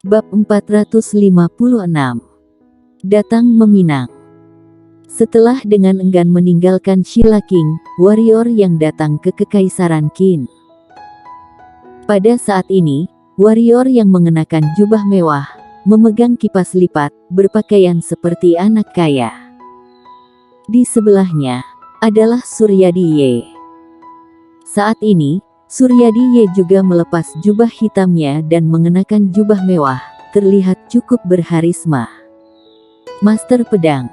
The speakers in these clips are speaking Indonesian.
Bab 456. Datang meminang. Setelah dengan enggan meninggalkan Sheila King, warrior yang datang ke Kekaisaran Qin. Pada saat ini, warrior yang mengenakan jubah mewah, memegang kipas lipat, berpakaian seperti anak kaya. Di sebelahnya, adalah Suryadi Ye. Saat ini, Suryadi Ye juga melepas jubah hitamnya dan mengenakan jubah mewah, terlihat cukup berharisma. Master Pedang.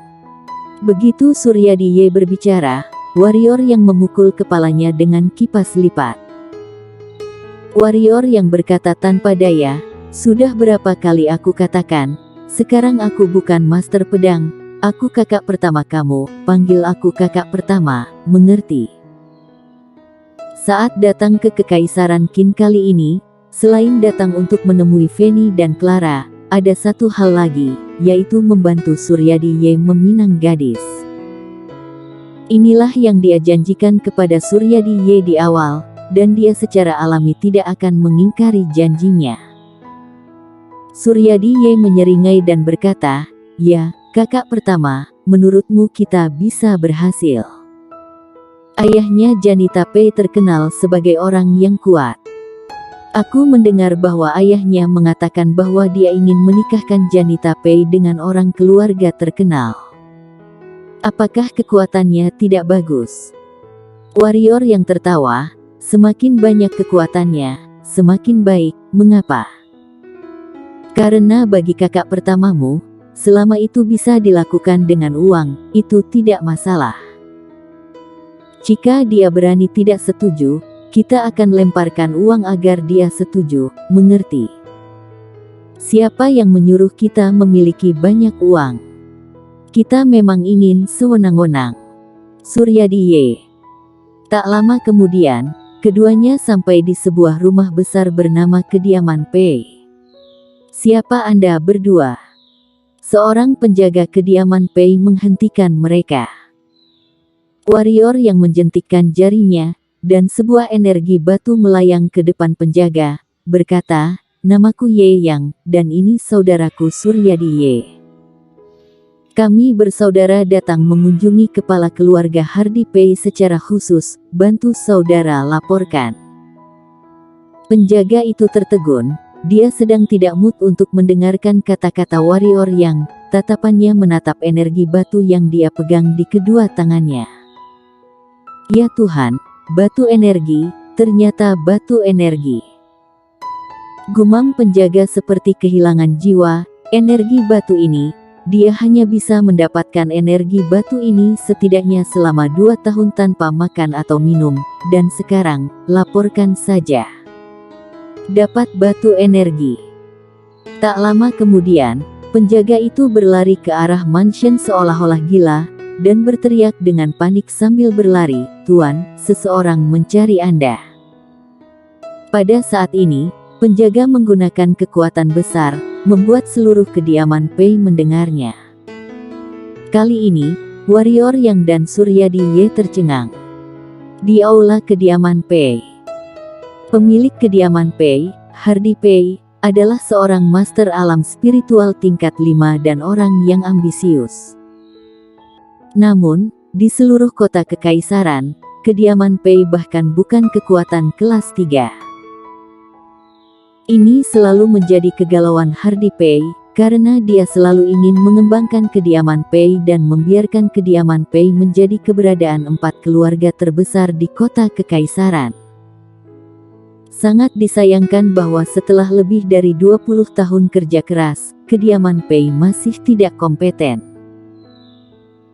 Begitu Suryadi Ye berbicara, warrior yang memukul kepalanya dengan kipas lipat. Warrior yang berkata tanpa daya, "Sudah berapa kali aku katakan, sekarang aku bukan Master Pedang, aku kakak pertama kamu, panggil aku kakak pertama, mengerti?" Saat datang ke Kekaisaran Qin kali ini, selain datang untuk menemui Fanny dan Clara, ada satu hal lagi, yaitu membantu Suryadi Ye meminang gadis. Inilah yang dia janjikan kepada Suryadi Ye di awal, dan dia secara alami tidak akan mengingkari janjinya. Suryadi Ye menyeringai dan berkata, "Ya, kakak pertama, menurutmu kita bisa berhasil?" Ayahnya Janita Pei terkenal sebagai orang yang kuat. Aku mendengar bahwa ayahnya mengatakan bahwa dia ingin menikahkan Janita Pei dengan orang keluarga terkenal. Apakah kekuatannya tidak bagus? Warrior yang tertawa, "Semakin banyak kekuatannya, semakin baik. Mengapa? Karena bagi kakak pertamamu, selama itu bisa dilakukan dengan uang, itu tidak masalah. Jika dia berani tidak setuju, kita akan lemparkan uang agar dia setuju, mengerti? Siapa yang menyuruh kita memiliki banyak uang? Kita memang ingin sewenang-wenang." Suryadi Ye. Tak lama kemudian, keduanya sampai di sebuah rumah besar bernama Kediaman Pei. "Siapa Anda berdua?" Seorang penjaga kediaman Pei menghentikan mereka. Warrior yang menjentikkan jarinya, dan sebuah energi batu melayang ke depan penjaga, berkata, "Namaku Ye Yang, dan ini saudaraku Suryadi Ye. Kami bersaudara datang mengunjungi kepala keluarga Hardy Pei secara khusus, bantu saudara laporkan." Penjaga itu tertegun, dia sedang tidak mood untuk mendengarkan kata-kata warrior yang, tatapannya menatap energi batu yang dia pegang di kedua tangannya. "Ya Tuhan, batu energi, ternyata batu energi." Gumam penjaga seperti kehilangan jiwa, energi batu ini, dia hanya bisa mendapatkan energi batu ini setidaknya selama 2 tahun tanpa makan atau minum, dan sekarang, laporkan saja. Dapat batu energi. Tak lama kemudian, penjaga itu berlari ke arah mansion seolah-olah gila, dan berteriak dengan panik sambil berlari, "Tuan, seseorang mencari Anda." Pada saat ini, penjaga menggunakan kekuatan besar, membuat seluruh kediaman Pei mendengarnya. Kali ini, warrior yang dan Suryadi Ye tercengang. Di aula kediaman Pei. Pemilik kediaman Pei, Hardy Pei, adalah seorang master alam spiritual tingkat 5 dan orang yang ambisius. Namun, di seluruh kota Kekaisaran, kediaman Pei bahkan bukan kekuatan kelas 3. Ini selalu menjadi kegalauan Hardy Pei, karena dia selalu ingin mengembangkan kediaman Pei dan membiarkan kediaman Pei menjadi keberadaan 4 keluarga terbesar di kota Kekaisaran. Sangat disayangkan bahwa setelah lebih dari 20 tahun kerja keras, kediaman Pei masih tidak kompeten.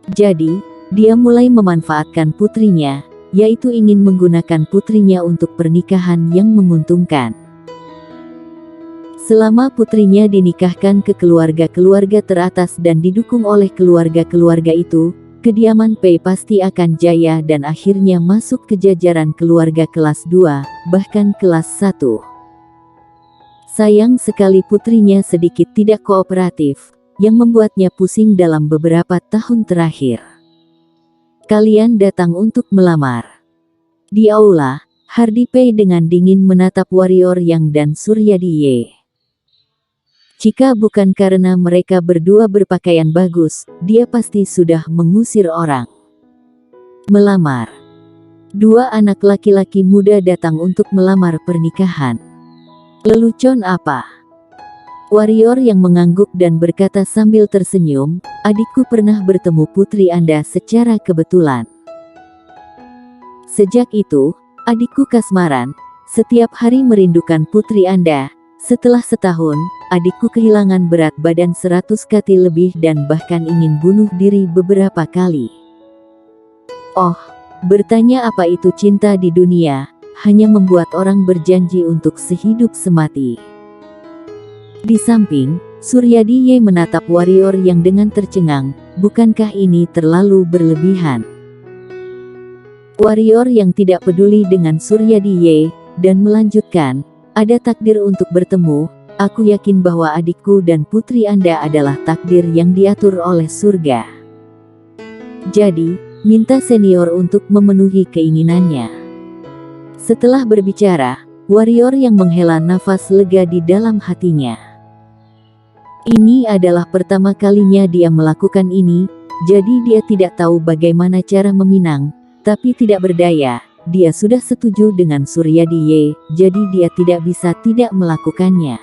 Jadi, dia mulai memanfaatkan putrinya, yaitu ingin menggunakan putrinya untuk pernikahan yang menguntungkan. Selama putrinya dinikahkan ke keluarga-keluarga teratas dan didukung oleh keluarga-keluarga itu, kediaman Pei pasti akan jaya dan akhirnya masuk ke jajaran keluarga kelas 2, bahkan kelas 1. Sayang sekali putrinya sedikit tidak kooperatif, yang membuatnya pusing dalam beberapa tahun terakhir. "Kalian datang untuk melamar?" Di aula, Hardy Pei dengan dingin menatap warrior yang dan Suryadi Ye. Jika bukan karena mereka berdua berpakaian bagus, dia pasti sudah mengusir orang. Melamar. Dua anak laki-laki muda datang untuk melamar pernikahan. Lelucon apa? Warrior yang mengangguk dan berkata sambil tersenyum, adikku pernah bertemu putri Anda secara kebetulan. Sejak itu, adikku kasmaran, setiap hari merindukan putri Anda. Setelah setahun, adikku kehilangan berat badan 100 kali lebih dan bahkan ingin bunuh diri beberapa kali. Oh, bertanya apa itu cinta di dunia, hanya membuat orang berjanji untuk sehidup semati. Di samping, Suryadi Y menatap warrior yang dengan tercengang, bukankah ini terlalu berlebihan? Warrior yang tidak peduli dengan Suryadi Y, dan melanjutkan, ada takdir untuk bertemu, aku yakin bahwa adikku dan putri Anda adalah takdir yang diatur oleh surga. Jadi, minta senior untuk memenuhi keinginannya. Setelah berbicara, warrior yang menghela nafas lega di dalam hatinya. Ini adalah pertama kalinya dia melakukan ini, jadi dia tidak tahu bagaimana cara meminang, tapi tidak berdaya. Dia sudah setuju dengan Suryadi Y, jadi dia tidak bisa tidak melakukannya.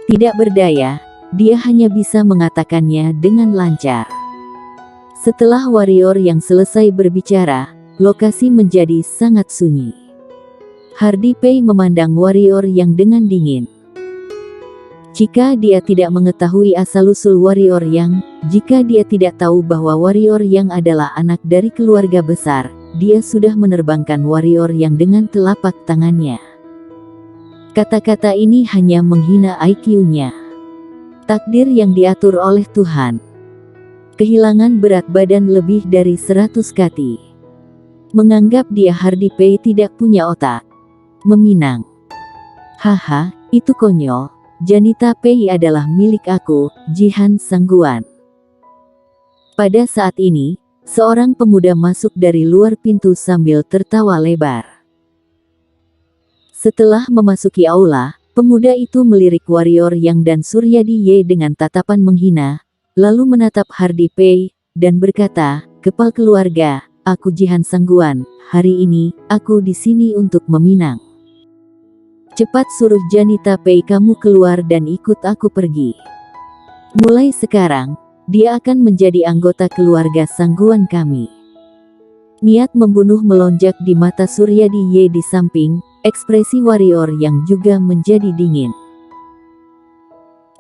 Tidak berdaya, dia hanya bisa mengatakannya dengan lancar. Setelah warrior yang selesai berbicara, lokasi menjadi sangat sunyi. Hardy Pei memandang warrior yang dengan dingin. Jika dia tidak mengetahui asal-usul warrior yang, jika dia tidak tahu bahwa warrior yang adalah anak dari keluarga besar, dia sudah menerbangkan warrior yang dengan telapak tangannya. Kata-kata ini hanya menghina IQ-nya. Takdir yang diatur oleh Tuhan. Kehilangan berat badan lebih dari 100 kali. Menganggap dia Hardy Pei tidak punya otak. Meminang. Haha, itu konyol. Janita Pei adalah milik aku, Jihan Sangguan. Pada saat ini, seorang pemuda masuk dari luar pintu sambil tertawa lebar. Setelah memasuki aula, pemuda itu melirik warrior yang dan Suryadi Y dengan tatapan menghina, lalu menatap Hardy Pei, dan berkata, "Kepal keluarga, aku Jihan Sangguan, hari ini, aku di sini untuk meminang. Cepat suruh Janita Pei kamu keluar dan ikut aku pergi. Mulai sekarang, dia akan menjadi anggota keluarga Sangguan kami." Niat membunuh melonjak di mata Suryadi Y di samping, ekspresi warrior yang juga menjadi dingin.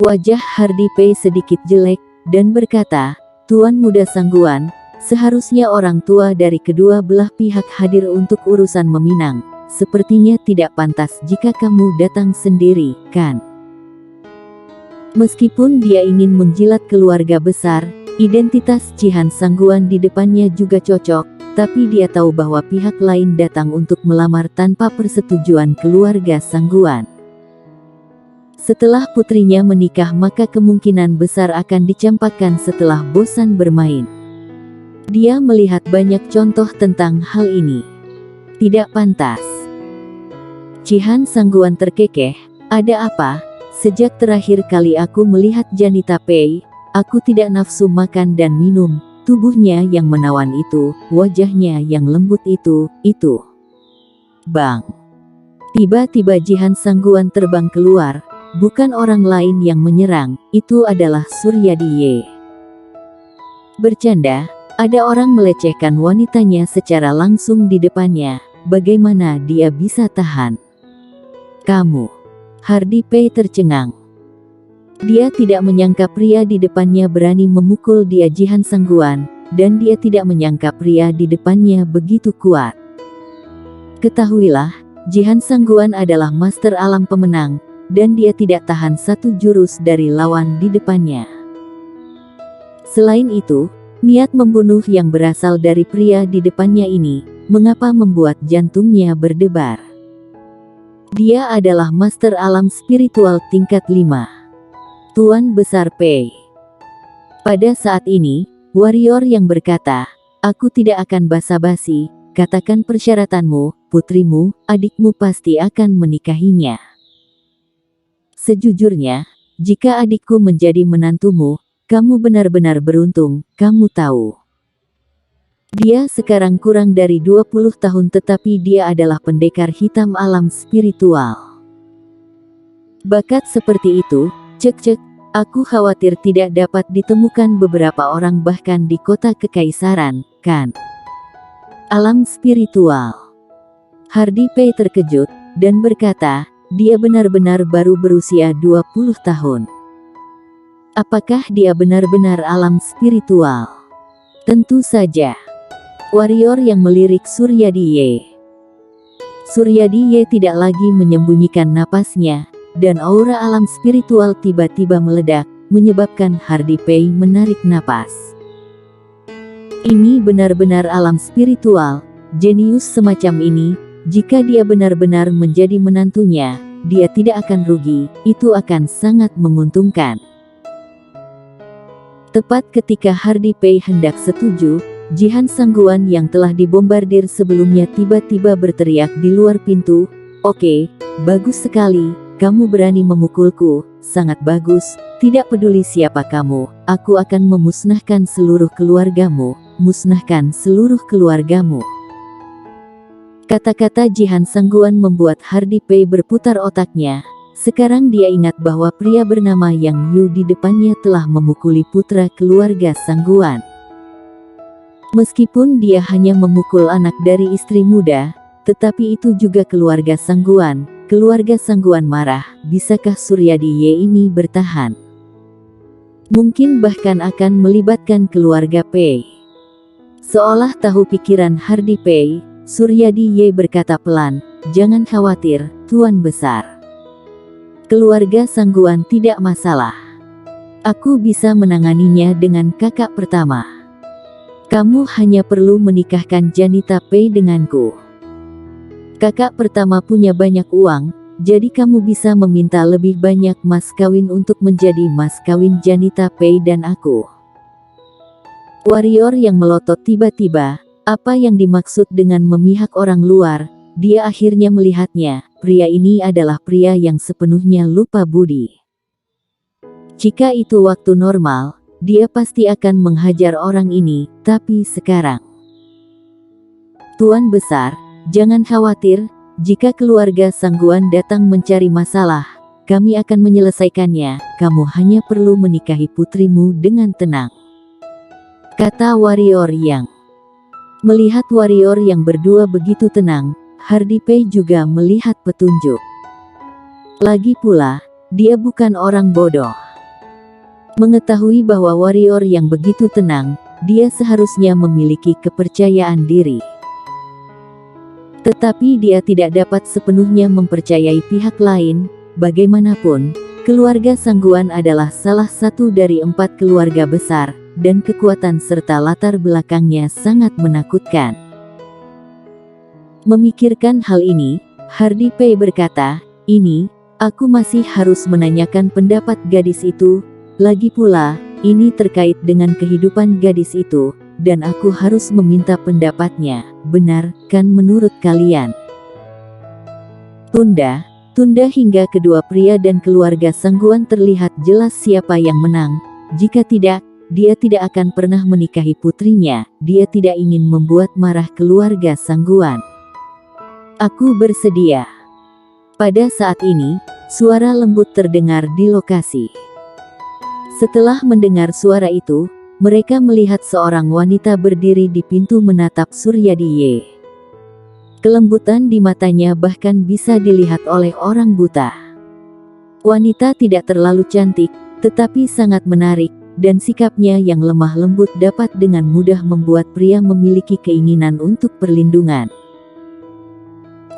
Wajah Hardy Pei sedikit jelek, dan berkata, "Tuan muda Sangguan, seharusnya orang tua dari kedua belah pihak hadir untuk urusan meminang. Sepertinya tidak pantas jika kamu datang sendiri, kan?" Meskipun dia ingin menjilat keluarga besar, identitas Jihan Sangguan di depannya juga cocok, tapi dia tahu bahwa pihak lain datang untuk melamar tanpa persetujuan keluarga Sangguan. Setelah putrinya menikah maka kemungkinan besar akan dicampakkan setelah bosan bermain. Dia melihat banyak contoh tentang hal ini. Tidak pantas. Jihan Sangguan terkekeh, "Ada apa? Sejak terakhir kali aku melihat Janita Pei, aku tidak nafsu makan dan minum." Tubuhnya yang menawan itu, wajahnya yang lembut itu. Bang! Tiba-tiba Jihan Sangguan terbang keluar, bukan orang lain yang menyerang, itu adalah Suryadi Y. Bercanda, ada orang melecehkan wanitanya secara langsung di depannya, bagaimana dia bisa tahan? Kamu. Hardy Pei tercengang. Dia tidak menyangka pria di depannya berani memukul dia Jihan Sangguan, dan dia tidak menyangka pria di depannya begitu kuat. Ketahuilah, Jihan Sangguan adalah master alam pemenang, dan dia tidak tahan satu jurus dari lawan di depannya. Selain itu, niat membunuh yang berasal dari pria di depannya ini, mengapa membuat jantungnya berdebar. Dia adalah master alam spiritual tingkat 5. Tuan Besar Pei. Pada saat ini, warrior yang berkata, "Aku tidak akan basa-basi, katakan persyaratanmu, putrimu, adikmu pasti akan menikahinya." Sejujurnya, jika adikku menjadi menantumu, kamu benar-benar beruntung, kamu tahu. Dia sekarang kurang dari 20 tahun tetapi dia adalah pendekar hitam alam spiritual. Bakat seperti itu, cek-cek, aku khawatir tidak dapat ditemukan beberapa orang bahkan di kota kekaisaran, kan? Alam spiritual. Hardy Pei terkejut, dan berkata, dia benar-benar baru berusia 20 tahun. Apakah dia benar-benar alam spiritual? Tentu saja. Warrior yang melirik Suryadi. Suryadi tidak lagi menyembunyikan napasnya, dan aura alam spiritual tiba-tiba meledak, menyebabkan Hardy Pei menarik napas. Ini benar-benar alam spiritual, jenius semacam ini. Jika dia benar-benar menjadi menantunya, dia tidak akan rugi, itu akan sangat menguntungkan. Tepat ketika Hardy Pei hendak setuju, Jihan Sangguan yang telah dibombardir sebelumnya tiba-tiba berteriak di luar pintu, "Oke, bagus sekali, kamu berani memukulku, sangat bagus, tidak peduli siapa kamu, aku akan memusnahkan seluruh keluargamu, musnahkan seluruh keluargamu." Kata-kata Jihan Sangguan membuat Hardy Pei berputar otaknya. Sekarang dia ingat bahwa pria bernama Yang Yu di depannya telah memukuli putra keluarga Sangguan. Meskipun dia hanya memukul anak dari istri muda, tetapi itu juga keluarga Sangguan. Keluarga Sangguan marah, bisakah Suryadi ini bertahan? Mungkin bahkan akan melibatkan keluarga Pei. Seolah tahu pikiran Hardy Pei, Suryadi berkata pelan, "Jangan khawatir, Tuan Besar. Keluarga Sangguan tidak masalah. Aku bisa menanganinya dengan kakak pertama. Kamu hanya perlu menikahkan Janita Pei denganku. Kakak pertama punya banyak uang, jadi kamu bisa meminta lebih banyak mas kawin untuk menjadi mas kawin Janita Pei dan aku." Warrior yang melotot tiba-tiba. Apa yang dimaksud dengan memihak orang luar? Dia akhirnya melihatnya, pria ini adalah pria yang sepenuhnya lupa budi. Jika itu waktu normal, dia pasti akan menghajar orang ini, tapi sekarang. "Tuan Besar, jangan khawatir, jika keluarga Sangguan datang mencari masalah, kami akan menyelesaikannya, kamu hanya perlu menikahi putrimu dengan tenang," kata Warrior Yang. Melihat warrior yang berdua begitu tenang, Hardy Pei juga melihat petunjuk. Lagi pula, dia bukan orang bodoh. Mengetahui bahwa warrior yang begitu tenang, dia seharusnya memiliki kepercayaan diri. Tetapi dia tidak dapat sepenuhnya mempercayai pihak lain, bagaimanapun, keluarga Sangguan adalah salah satu dari 4 keluarga besar, dan kekuatan serta latar belakangnya sangat menakutkan. Memikirkan hal ini, Hardy Pei berkata, aku masih harus menanyakan pendapat gadis itu, lagi pula, ini terkait dengan kehidupan gadis itu, dan aku harus meminta pendapatnya, benar, kan menurut kalian?" Tunda hingga kedua pria dan keluarga Sangguan terlihat jelas siapa yang menang, jika tidak, dia tidak akan pernah menikahi putrinya, dia tidak ingin membuat marah keluarga Sangguan. "Aku bersedia." Pada saat ini, suara lembut terdengar di lokasi. Setelah mendengar suara itu, mereka melihat seorang wanita berdiri di pintu menatap Suryadi. Kelembutan di matanya bahkan bisa dilihat oleh orang buta. Wanita tidak terlalu cantik, tetapi sangat menarik, dan sikapnya yang lemah lembut dapat dengan mudah membuat pria memiliki keinginan untuk perlindungan.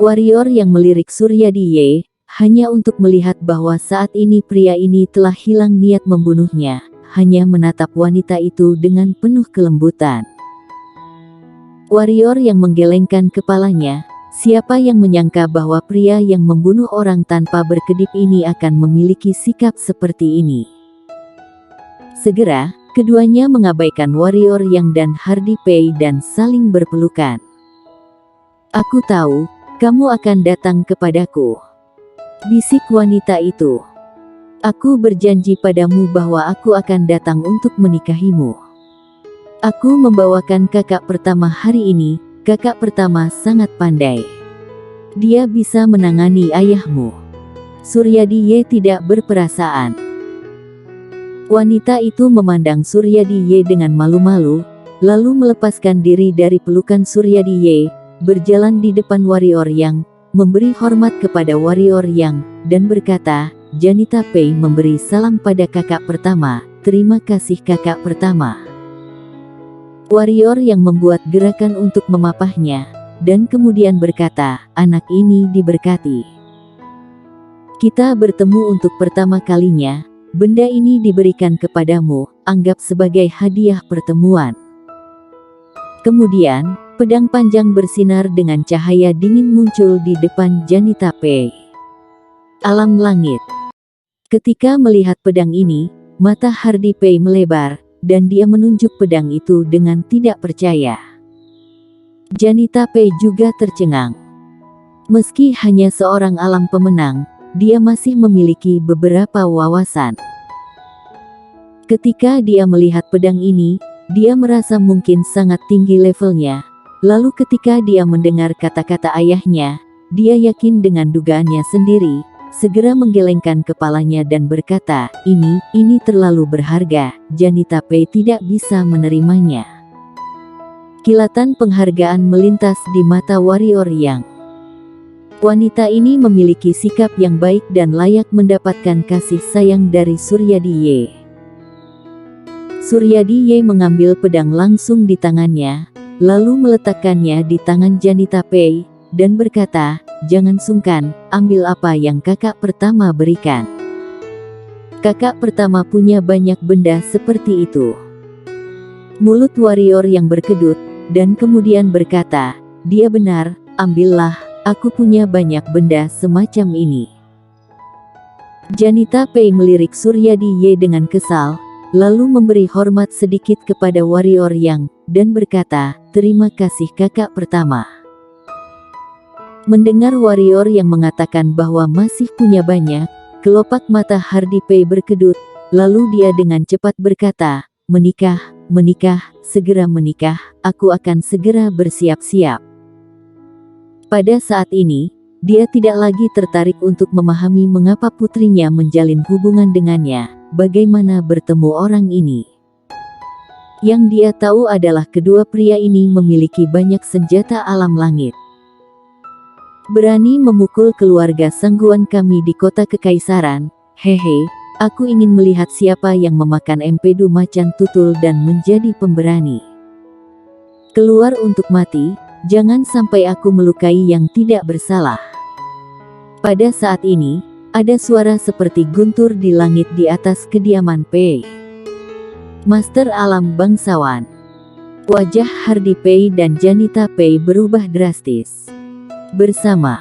Warrior yang melirik Suryadi hanya untuk melihat bahwa saat ini pria ini telah hilang niat membunuhnya, hanya menatap wanita itu dengan penuh kelembutan. Warrior yang menggelengkan kepalanya, siapa yang menyangka bahwa pria yang membunuh orang tanpa berkedip ini akan memiliki sikap seperti ini. Segera, keduanya mengabaikan Warrior Yang dan Hardy Pei dan saling berpelukan. "Aku tahu, kamu akan datang kepadaku," bisik wanita itu. Aku berjanji padamu bahwa aku akan datang untuk menikahimu. Aku membawakan kakak pertama hari ini. Kakak pertama sangat pandai. Dia bisa menangani ayahmu. Suryadi tidak berperasaan. Wanita itu memandang Suryadi dengan malu-malu, lalu melepaskan diri dari pelukan Suryadi, berjalan di depan warrior yang, memberi hormat kepada warrior yang, dan berkata, Janita Pei memberi salam pada kakak pertama, terima kasih kakak pertama. Warrior yang membuat gerakan untuk memapahnya, dan kemudian berkata, anak ini diberkati. Kita bertemu untuk pertama kalinya, benda ini diberikan kepadamu, anggap sebagai hadiah pertemuan. Kemudian, pedang panjang bersinar dengan cahaya dingin muncul di depan Janita Pei. Alam langit. Ketika melihat pedang ini, mata Hardy Pei melebar, dan dia menunjuk pedang itu dengan tidak percaya. Janita Pei juga tercengang. Meski hanya seorang alam pemenang, dia masih memiliki beberapa wawasan. Ketika dia melihat pedang ini, dia merasa mungkin sangat tinggi levelnya. Lalu ketika dia mendengar kata-kata ayahnya, dia yakin dengan dugaannya sendiri, segera menggelengkan kepalanya dan berkata, ini terlalu berharga, Janita Pei tidak bisa menerimanya. Kilatan penghargaan melintas di mata warrior yang. Wanita ini memiliki sikap yang baik dan layak mendapatkan kasih sayang dari Suryadi. Suryadi mengambil pedang langsung di tangannya, lalu meletakkannya di tangan Janita Pei, dan berkata, jangan sungkan, ambil apa yang kakak pertama berikan. Kakak pertama punya banyak benda seperti itu. Mulut warrior yang berkedut, dan kemudian berkata, dia benar, ambillah, aku punya banyak benda semacam ini. Janita Pei melirik Suryadi dengan kesal, lalu memberi hormat sedikit kepada warrior yang, dan berkata, terima kasih kakak pertama. Mendengar warrior yang mengatakan bahwa masih punya banyak, kelopak mata Hardy Pei berkedut, lalu dia dengan cepat berkata, menikah, segera menikah, aku akan segera bersiap-siap. Pada saat ini, dia tidak lagi tertarik untuk memahami mengapa putrinya menjalin hubungan dengannya, bagaimana bertemu orang ini. Yang dia tahu adalah kedua pria ini memiliki banyak senjata alam langit. Berani memukul keluarga sangguan kami di kota kekaisaran, hehe, aku ingin melihat siapa yang memakan empedu macan tutul dan menjadi pemberani. Keluar untuk mati, jangan sampai aku melukai yang tidak bersalah. Pada saat ini, ada suara seperti guntur di langit di atas kediaman Pei. Master alam bangsawan. Wajah Hardy Pei dan Janita Pei berubah drastis. Bersama